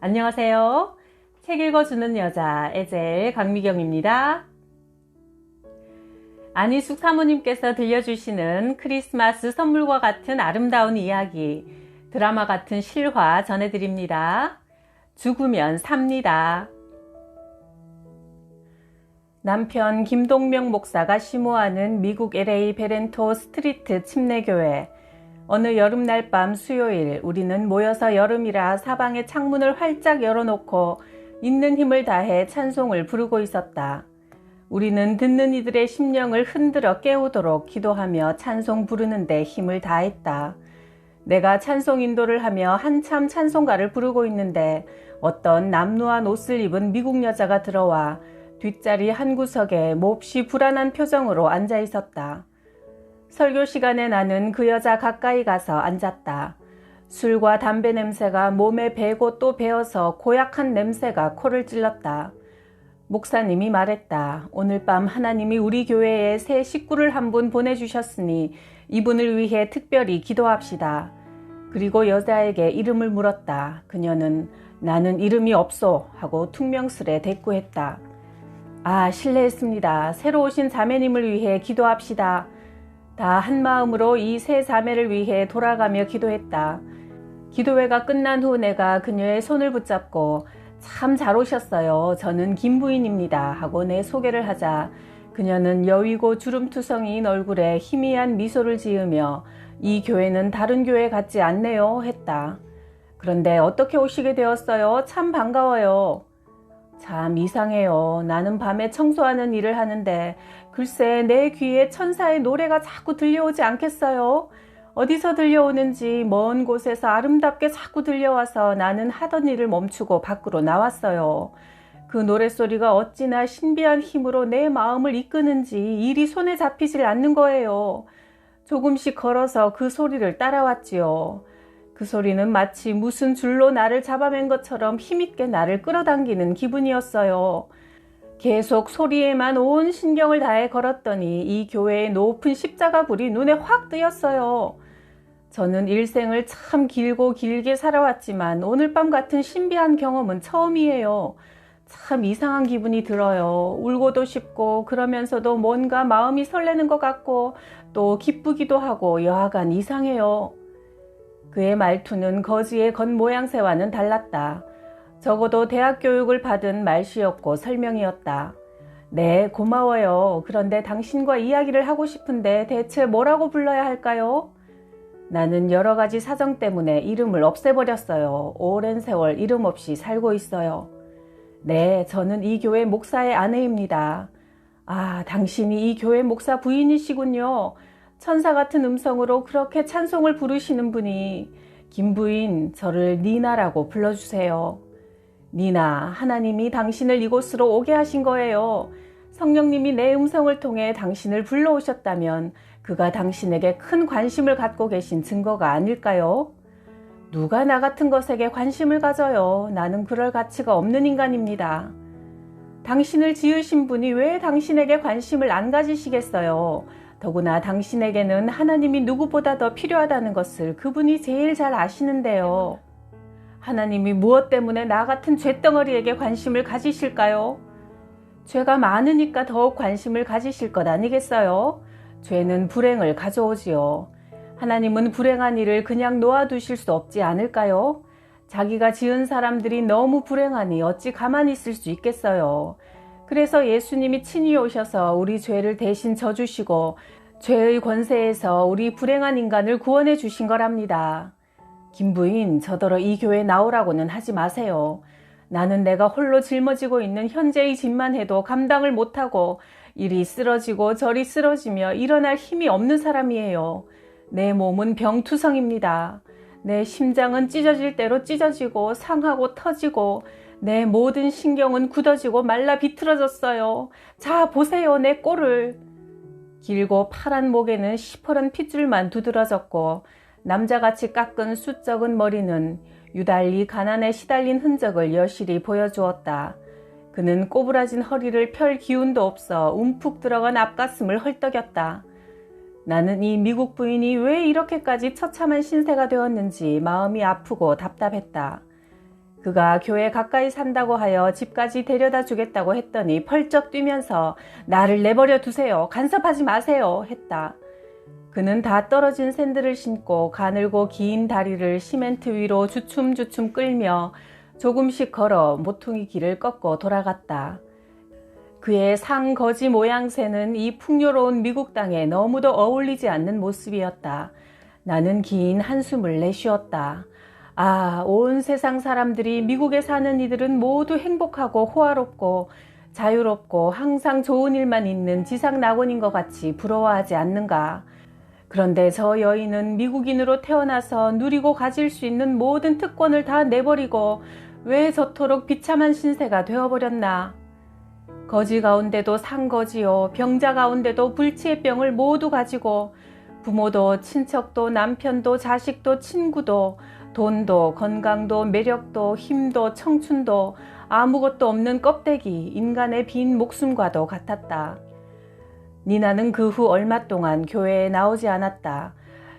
안녕하세요. 책 읽어주는 여자 에젤 강미경입니다. 안희숙 사모님께서 들려주시는 크리스마스 선물과 같은 아름다운 이야기, 드라마 같은 실화 전해드립니다. 죽으면 삽니다. 남편 김동명 목사가 심호하는 미국 LA 베렌토 스트리트 침례교회. 어느 여름날 밤 수요일 우리는 모여서 여름이라 사방의 창문을 활짝 열어놓고 있는 힘을 다해 찬송을 부르고 있었다. 우리는 듣는 이들의 심령을 흔들어 깨우도록 기도하며 찬송 부르는데 힘을 다했다. 내가 찬송 인도를 하며 한참 찬송가를 부르고 있는데 어떤 남루한 옷을 입은 미국 여자가 들어와 뒷자리 한 구석에 몹시 불안한 표정으로 앉아 있었다. 설교 시간에 나는 그 여자 가까이 가서 앉았다. 술과 담배 냄새가 몸에 배고 또 배어서 고약한 냄새가 코를 찔렀다. 목사님이 말했다. 오늘 밤 하나님이 우리 교회에 새 식구를 한 분 보내주셨으니 이분을 위해 특별히 기도합시다. 그리고 여자에게 이름을 물었다. 그녀는 나는 이름이 없소 하고 퉁명스레 대꾸했다. 아, 실례했습니다. 새로 오신 자매님을 위해 기도합시다. 다 한마음으로 이 세 자매를 위해 돌아가며 기도했다. 기도회가 끝난 후 내가 그녀의 손을 붙잡고 참 잘 오셨어요. 저는 김 부인입니다. 하고 내 소개를 하자 그녀는 여위고 주름투성이인 얼굴에 희미한 미소를 지으며 이 교회는 다른 교회 같지 않네요 했다. 그런데 어떻게 오시게 되었어요? 참 반가워요. 참 이상해요. 나는 밤에 청소하는 일을 하는데 글쎄 내 귀에 천사의 노래가 자꾸 들려오지 않겠어요? 어디서 들려오는지 먼 곳에서 아름답게 자꾸 들려와서 나는 하던 일을 멈추고 밖으로 나왔어요. 그 노랫소리가 어찌나 신비한 힘으로 내 마음을 이끄는지 일이 손에 잡히질 않는 거예요. 조금씩 걸어서 그 소리를 따라왔지요. 그 소리는 마치 무슨 줄로 나를 잡아맨 것처럼 힘있게 나를 끌어당기는 기분이었어요. 계속 소리에만 온 신경을 다해 걸었더니 이 교회의 높은 십자가 불이 눈에 확 띄었어요. 저는 일생을 참 길고 길게 살아왔지만 오늘 밤 같은 신비한 경험은 처음이에요. 참 이상한 기분이 들어요. 울고도 싶고 그러면서도 뭔가 마음이 설레는 것 같고 또 기쁘기도 하고 여하간 이상해요. 그의 말투는 거지의 겉모양새와는 달랐다. 적어도 대학 교육을 받은 말씨였고 설명이었다. 네, 고마워요. 그런데 당신과 이야기를 하고 싶은데 대체 뭐라고 불러야 할까요? 나는 여러 가지 사정 때문에 이름을 없애버렸어요. 오랜 세월 이름 없이 살고 있어요. 네, 저는 이 교회 목사의 아내입니다. 아, 당신이 이 교회 목사 부인이시군요. 천사 같은 음성으로 그렇게 찬송을 부르시는 분이 김 부인, 저를 니나라고 불러주세요. 니나, 하나님이 당신을 이곳으로 오게 하신 거예요. 성령님이 내 음성을 통해 당신을 불러오셨다면 그가 당신에게 큰 관심을 갖고 계신 증거가 아닐까요? 누가 나 같은 것에게 관심을 가져요. 나는 그럴 가치가 없는 인간입니다. 당신을 지으신 분이 왜 당신에게 관심을 안 가지시겠어요? 더구나 당신에게는 하나님이 누구보다 더 필요하다는 것을 그분이 제일 잘 아시는데요. 하나님이 무엇 때문에 나 같은 쇳덩어리에게 관심을 가지실까요? 죄가 많으니까 더욱 관심을 가지실 것 아니겠어요? 죄는 불행을 가져오지요. 하나님은 불행한 일을 그냥 놓아두실 수 없지 않을까요? 자기가 지은 사람들이 너무 불행하니 어찌 가만히 있을 수 있겠어요. 그래서 예수님이 친히 오셔서 우리 죄를 대신 져주시고 죄의 권세에서 우리 불행한 인간을 구원해 주신 거랍니다. 김부인, 저더러 이 교회 나오라고는 하지 마세요. 나는 내가 홀로 짊어지고 있는 현재의 짐만 해도 감당을 못하고 이리 쓰러지고 저리 쓰러지며 일어날 힘이 없는 사람이에요. 내 몸은 병투성입니다. 내 심장은 찢어질 대로 찢어지고 상하고 터지고 내 모든 신경은 굳어지고 말라 비틀어졌어요. 자, 보세요, 내 꼴을. 길고 파란 목에는 시퍼런 핏줄만 두드러졌고 남자같이 깎은 숱적은 머리는 유달리 가난에 시달린 흔적을 여실히 보여주었다. 그는 꼬부라진 허리를 펼 기운도 없어 움푹 들어간 앞가슴을 헐떡였다. 나는 이 미국 부인이 왜 이렇게까지 처참한 신세가 되었는지 마음이 아프고 답답했다. 그가 교회 가까이 산다고 하여 집까지 데려다 주겠다고 했더니 펄쩍 뛰면서 나를 내버려 두세요. 간섭하지 마세요. 했다. 그는 다 떨어진 샌들을 신고 가늘고 긴 다리를 시멘트 위로 주춤주춤 끌며 조금씩 걸어 모퉁이 길을 꺾고 돌아갔다. 그의 상거지 모양새는 이 풍요로운 미국 땅에 너무도 어울리지 않는 모습이었다. 나는 긴 한숨을 내쉬었다. 아, 온 세상 사람들이 미국에 사는 이들은 모두 행복하고 호화롭고 자유롭고 항상 좋은 일만 있는 지상 낙원인 것 같이 부러워하지 않는가. 그런데 저 여인은 미국인으로 태어나서 누리고 가질 수 있는 모든 특권을 다 내버리고 왜 저토록 비참한 신세가 되어버렸나. 거지 가운데도 상거지요, 병자 가운데도 불치의 병을 모두 가지고 부모도 친척도 남편도 자식도 친구도 돈도 건강도 매력도 힘도 청춘도 아무것도 없는 껍데기 인간의 빈 목숨과도 같았다. 니나는 그 후 얼마 동안 교회에 나오지 않았다.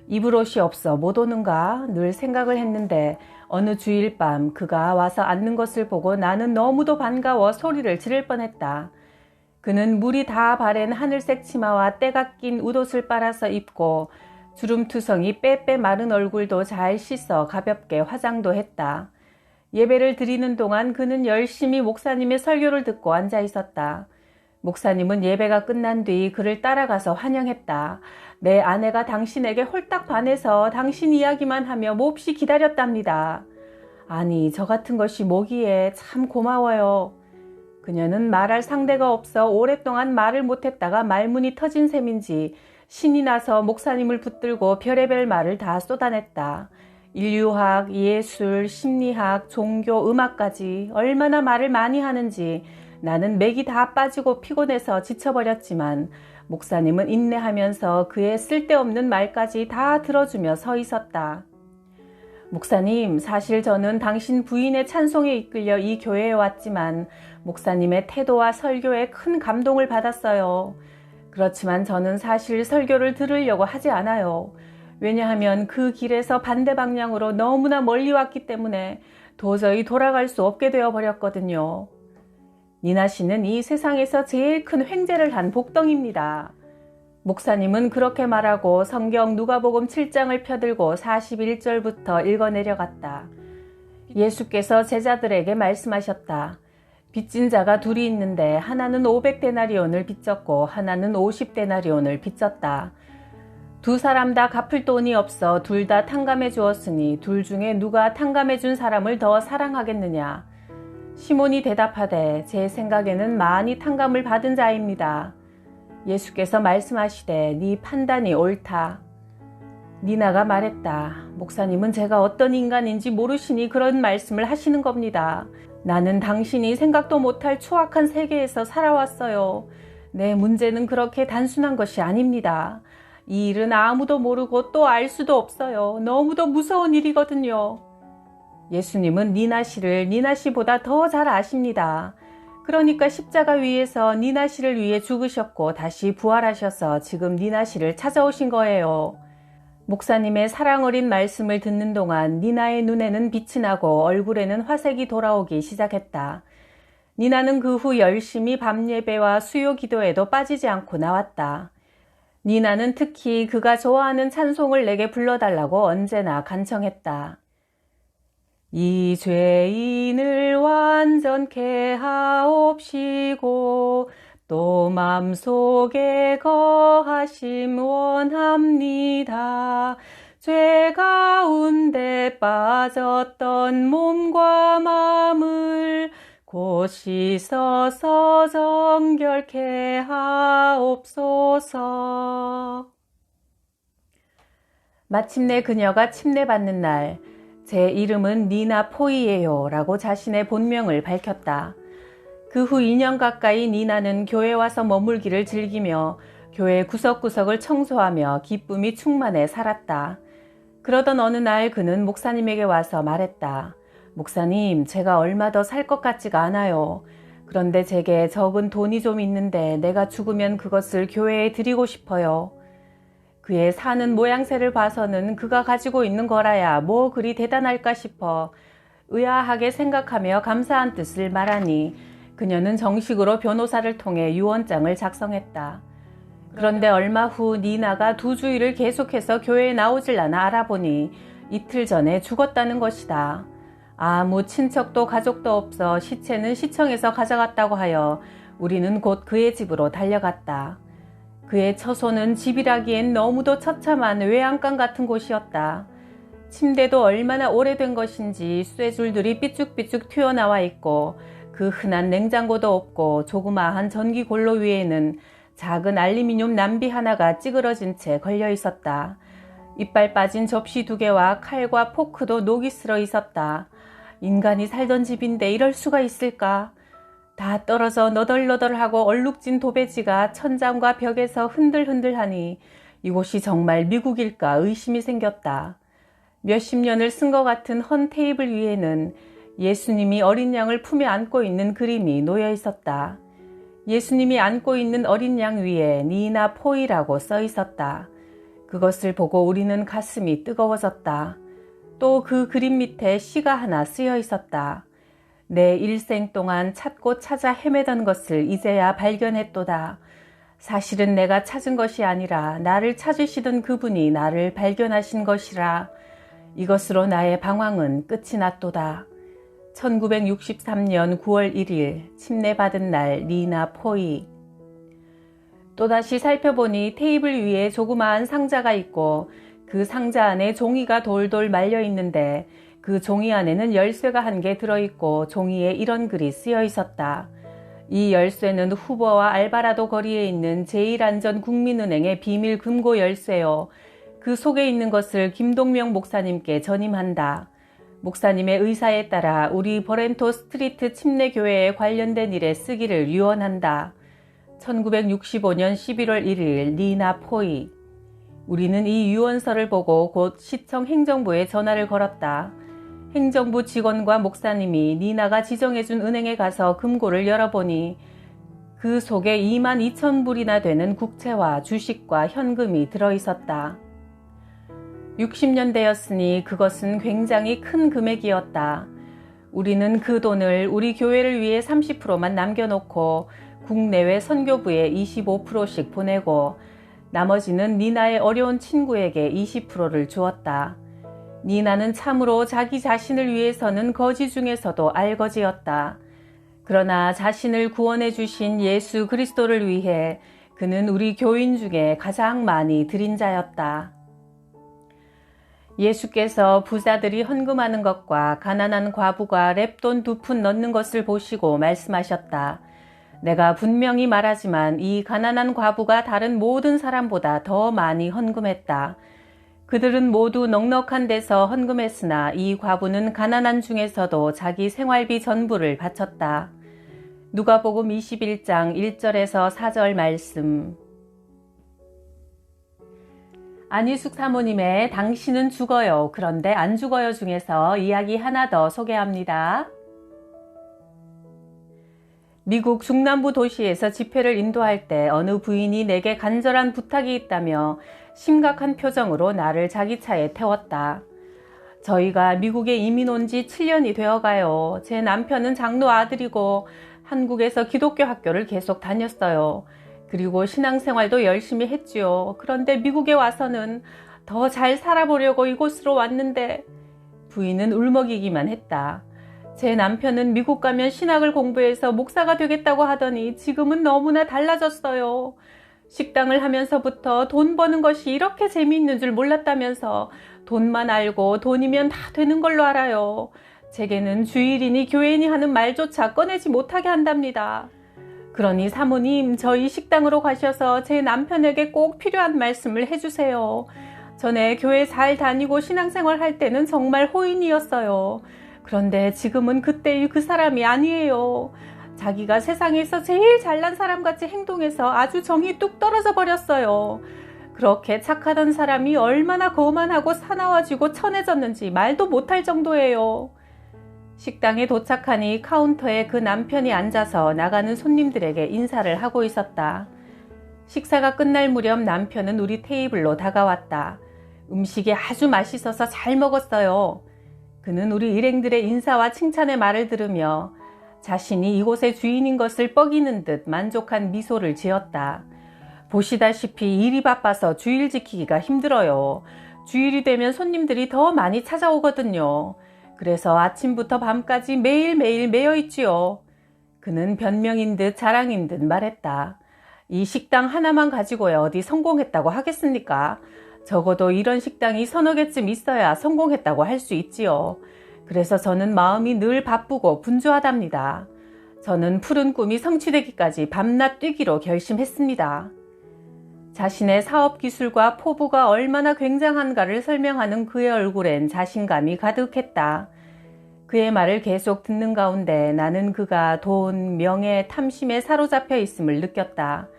입을 옷이 없어 못 오는가 늘 생각을 했는데 어느 주일 밤 그가 와서 앉는 것을 보고 나는 너무도 반가워 소리를 지를 뻔했다. 그는 물이 다 바랜 하늘색 치마와 때가 낀 웃옷을 빨아서 입고 주름투성이 빼빼 마른 얼굴도 잘 씻어 가볍게 화장도 했다. 예배를 드리는 동안 그는 열심히 목사님의 설교를 듣고 앉아 있었다. 목사님은 예배가 끝난 뒤 그를 따라가서 환영했다. 내 아내가 당신에게 홀딱 반해서 당신 이야기만 하며 몹시 기다렸답니다. 아니, 저 같은 것이 뭐기에 참 고마워요. 그녀는 말할 상대가 없어 오랫동안 말을 못했다가 말문이 터진 셈인지 신이 나서 목사님을 붙들고 별의별 말을 다 쏟아냈다. 인류학, 예술, 심리학, 종교, 음악까지 얼마나 말을 많이 하는지 나는 맥이 다 빠지고 피곤해서 지쳐버렸지만 목사님은 인내하면서 그의 쓸데없는 말까지 다 들어주며 서 있었다. 목사님, 사실 저는 당신 부인의 찬송에 이끌려 이 교회에 왔지만 목사님의 태도와 설교에 큰 감동을 받았어요. 그렇지만 저는 사실 설교를 들으려고 하지 않아요. 왜냐하면 그 길에서 반대 방향으로 너무나 멀리 왔기 때문에 도저히 돌아갈 수 없게 되어버렸거든요. 니나 씨는 이 세상에서 제일 큰 횡재를 한 복덩입니다. 목사님은 그렇게 말하고 성경 누가복음 7장을 펴들고 41절부터 읽어 내려갔다. 예수께서 제자들에게 말씀하셨다. 빚진 자가 둘이 있는데 하나는 500데나리온을 빚졌고 하나는 50데나리온을 빚졌다. 두 사람 다 갚을 돈이 없어 둘 다 탕감해 주었으니 둘 중에 누가 탕감해 준 사람을 더 사랑하겠느냐. 시몬이 대답하되 제 생각에는 많이 탕감을 받은 자입니다. 예수께서 말씀하시되 네 판단이 옳다. 니나가 말했다. 목사님은 제가 어떤 인간인지 모르시니 그런 말씀을 하시는 겁니다. 나는 당신이 생각도 못할 추악한 세계에서 살아왔어요. 내 문제는 그렇게 단순한 것이 아닙니다. 이 일은 아무도 모르고 또 알 수도 없어요. 너무도 무서운 일이거든요. 예수님은 니나 씨를 니나 씨보다 더 잘 아십니다. 그러니까 십자가 위에서 니나 씨를 위해 죽으셨고 다시 부활하셔서 지금 니나 씨를 찾아오신 거예요. 목사님의 사랑 어린 말씀을 듣는 동안 니나의 눈에는 빛이 나고 얼굴에는 화색이 돌아오기 시작했다. 니나는 그 후 열심히 밤 예배와 수요 기도에도 빠지지 않고 나왔다. 니나는 특히 그가 좋아하는 찬송을 내게 불러달라고 언제나 간청했다. 이 죄인을 완전케 하옵시고 또 맘속에 거하심 원합니다. 죄 가운데 빠졌던 몸과 마음을 곧 씻어서 정결케 하옵소서. 마침내 그녀가 침례받는 날, 제 이름은 니나 포이예요 라고 자신의 본명을 밝혔다. 그 후 2년 가까이 니나는 교회 와서 머물기를 즐기며 교회 구석구석을 청소하며 기쁨이 충만해 살았다. 그러던 어느 날 그는 목사님에게 와서 말했다. 목사님, 제가 얼마 더 살 것 같지가 않아요. 그런데 제게 적은 돈이 좀 있는데 내가 죽으면 그것을 교회에 드리고 싶어요. 그의 사는 모양새를 봐서는 그가 가지고 있는 거라야 뭐 그리 대단할까 싶어 의아하게 생각하며 감사한 뜻을 말하니 그녀는 정식으로 변호사를 통해 유언장을 작성했다. 그런데 얼마 후 니나가 2주일을 계속해서 교회에 나오질 않아 알아보니 이틀 전에 죽었다는 것이다. 아무 친척도 가족도 없어 시체는 시청에서 가져갔다고 하여 우리는 곧 그의 집으로 달려갔다. 그의 처소는 집이라기엔 너무도 처참한 외양간 같은 곳이었다. 침대도 얼마나 오래된 것인지 쇠줄들이 삐쭉삐쭉 튀어나와 있고 그 흔한 냉장고도 없고 조그마한 전기골로 위에는 작은 알루미늄 남비 하나가 찌그러진 채 걸려 있었다. 이빨 빠진 접시 2개와 칼과 포크도 녹이 슬어 있었다. 인간이 살던 집인데 이럴 수가 있을까? 다 떨어져 너덜너덜하고 얼룩진 도배지가 천장과 벽에서 흔들흔들하니 이곳이 정말 미국일까 의심이 생겼다. 몇십 년을 쓴 것 같은 헌 테이블 위에는 예수님이 어린 양을 품에 안고 있는 그림이 놓여 있었다. 예수님이 안고 있는 어린 양 위에 니나 포이라고 써 있었다. 그것을 보고 우리는 가슴이 뜨거워졌다. 또 그 그림 밑에 시가 하나 쓰여 있었다. 내 일생 동안 찾고 찾아 헤매던 것을 이제야 발견했도다. 사실은 내가 찾은 것이 아니라 나를 찾으시던 그분이 나를 발견하신 것이라. 이것으로 나의 방황은 끝이 났도다. 1963년 9월 1일 침례받은 날 니나 포이. 또다시 살펴보니 테이블 위에 조그마한 상자가 있고 그 상자 안에 종이가 돌돌 말려 있는데 그 종이 안에는 열쇠가 1개 들어있고 종이에 이런 글이 쓰여 있었다. 이 열쇠는 후보와 알바라도 거리에 있는 제1안전국민은행의 비밀 금고 열쇠요. 그 속에 있는 것을 김동명 목사님께 전임한다. 목사님의 의사에 따라 우리 버렌토 스트리트 침례교회에 관련된 일에 쓰기를 유언한다. 1965년 11월 1일 니나 포이. 우리는 이 유언서를 보고 곧 시청 행정부에 전화를 걸었다. 행정부 직원과 목사님이 니나가 지정해준 은행에 가서 금고를 열어보니 그 속에 22,000불이나 되는 국채와 주식과 현금이 들어있었다. 60년대였으니 그것은 굉장히 큰 금액이었다. 우리는 그 돈을 우리 교회를 위해 30%만 남겨놓고 국내외 선교부에 25%씩 보내고 나머지는 니나의 어려운 친구에게 20%를 주었다. 니나는 참으로 자기 자신을 위해서는 거지 중에서도 알거지였다. 그러나 자신을 구원해 주신 예수 그리스도를 위해 그는 우리 교인 중에 가장 많이 드린 자였다. 예수께서 부자들이 헌금하는 것과 가난한 과부가 랩돈 2푼 넣는 것을 보시고 말씀하셨다. 내가 분명히 말하지만 이 가난한 과부가 다른 모든 사람보다 더 많이 헌금했다. 그들은 모두 넉넉한 데서 헌금했으나 이 과부는 가난한 중에서도 자기 생활비 전부를 바쳤다. 누가복음 21장 1절에서 4절 말씀. 안희숙 사모님의 당신은 죽어요. 그런데 안 죽어요 중에서 이야기 하나 더 소개합니다. 미국 중남부 도시에서 집회를 인도할 때 어느 부인이 내게 간절한 부탁이 있다며 심각한 표정으로 나를 자기 차에 태웠다. 저희가 미국에 이민 온 지 7년이 되어가요. 제 남편은 장로 아들이고 한국에서 기독교 학교를 계속 다녔어요. 그리고 신앙생활도 열심히 했지요. 그런데 미국에 와서는 더 잘 살아보려고 이곳으로 왔는데 부인은 울먹이기만 했다. 제 남편은 미국 가면 신학을 공부해서 목사가 되겠다고 하더니 지금은 너무나 달라졌어요. 식당을 하면서부터 돈 버는 것이 이렇게 재미있는 줄 몰랐다면서 돈만 알고 돈이면 다 되는 걸로 알아요. 제게는 주일이니 교회니 하는 말조차 꺼내지 못하게 한답니다. 그러니 사모님, 저희 식당으로 가셔서 제 남편에게 꼭 필요한 말씀을 해주세요. 전에 교회 잘 다니고 신앙생활 할 때는 정말 호인이었어요. 그런데 지금은 그때의 그 사람이 아니에요. 자기가 세상에서 제일 잘난 사람같이 행동해서 아주 정이 뚝 떨어져 버렸어요. 그렇게 착하던 사람이 얼마나 거만하고 사나워지고 천해졌는지 말도 못할 정도예요. 식당에 도착하니 카운터에 그 남편이 앉아서 나가는 손님들에게 인사를 하고 있었다. 식사가 끝날 무렵 남편은 우리 테이블로 다가왔다. 음식이 아주 맛있어서 잘 먹었어요. 그는 우리 일행들의 인사와 칭찬의 말을 들으며 자신이 이곳의 주인인 것을 뻐기는 듯 만족한 미소를 지었다. 보시다시피 일이 바빠서 주일 지키기가 힘들어요. 주일이 되면 손님들이 더 많이 찾아오거든요. 그래서 아침부터 밤까지 매일매일 매여 있지요. 그는 변명인 듯 자랑인 듯 말했다. 이 식당 하나만 가지고야 어디 성공했다고 하겠습니까? 적어도 이런 식당이 서너 개쯤 있어야 성공했다고 할 수 있지요. 그래서 저는 마음이 늘 바쁘고 분주하답니다. 저는 푸른 꿈이 성취되기까지 밤낮 뛰기로 결심했습니다. 자신의 사업 기술과 포부가 얼마나 굉장한가를 설명하는 그의 얼굴엔 자신감이 가득했다. 그의 말을 계속 듣는 가운데 나는 그가 돈, 명예, 탐심에 사로잡혀 있음을 느꼈다.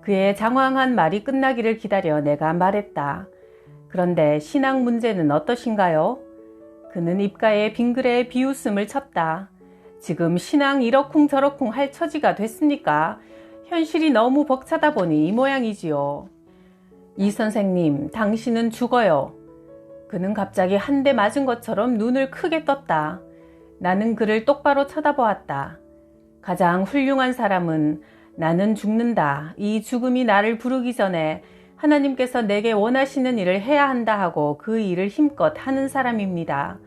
그의 장황한 말이 끝나기를 기다려 내가 말했다. 그런데 신앙 문제는 어떠신가요? 그는 입가에 빙그레 비웃음을 쳤다. 지금 신앙 이러쿵 저러쿵 할 처지가 됐습니까? 현실이 너무 벅차다 보니 이 모양이지요. 이 선생님, 당신은 죽어요. 그는 갑자기 한 대 맞은 것처럼 눈을 크게 떴다. 나는 그를 똑바로 쳐다보았다. 가장 훌륭한 사람은 나는 죽는다. 이 죽음이 나를 부르기 전에 하나님께서 내게 원하시는 일을 해야 한다 하고 그 일을 힘껏 하는 사람입니다.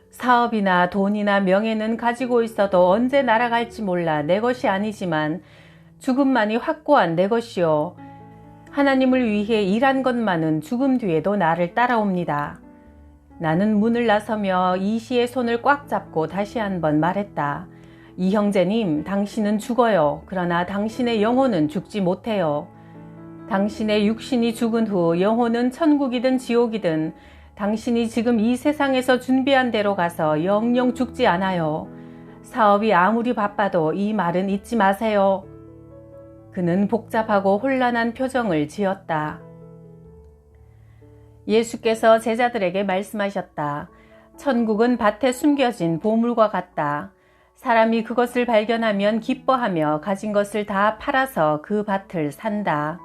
사업이나 돈이나 명예는 가지고 있어도 언제 날아갈지 몰라 내 것이 아니지만 죽음만이 확고한 내 것이요. 하나님을 위해 일한 것만은 죽음 뒤에도 나를 따라옵니다. 나는 문을 나서며 이시의 손을 꽉 잡고 다시 한번 말했다. 이 형제님, 당신은 죽어요. 그러나 당신의 영혼은 죽지 못해요. 당신의 육신이 죽은 후 영혼은 천국이든 지옥이든 당신이 지금 이 세상에서 준비한 대로 가서 영영 죽지 않아요. 사업이 아무리 바빠도 이 말은 잊지 마세요. 그는 복잡하고 혼란한 표정을 지었다. 예수께서 제자들에게 말씀하셨다. 천국은 밭에 숨겨진 보물과 같다. 사람이 그것을 발견하면 기뻐하며 가진 것을 다 팔아서 그 밭을 산다.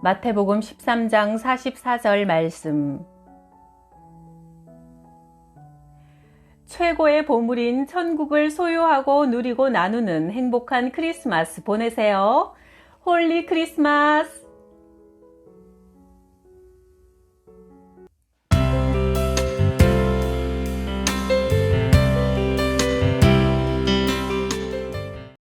마태복음 13장 44절 말씀. 최고의 보물인 천국을 소유하고 누리고 나누는 행복한 크리스마스 보내세요. 홀리 크리스마스!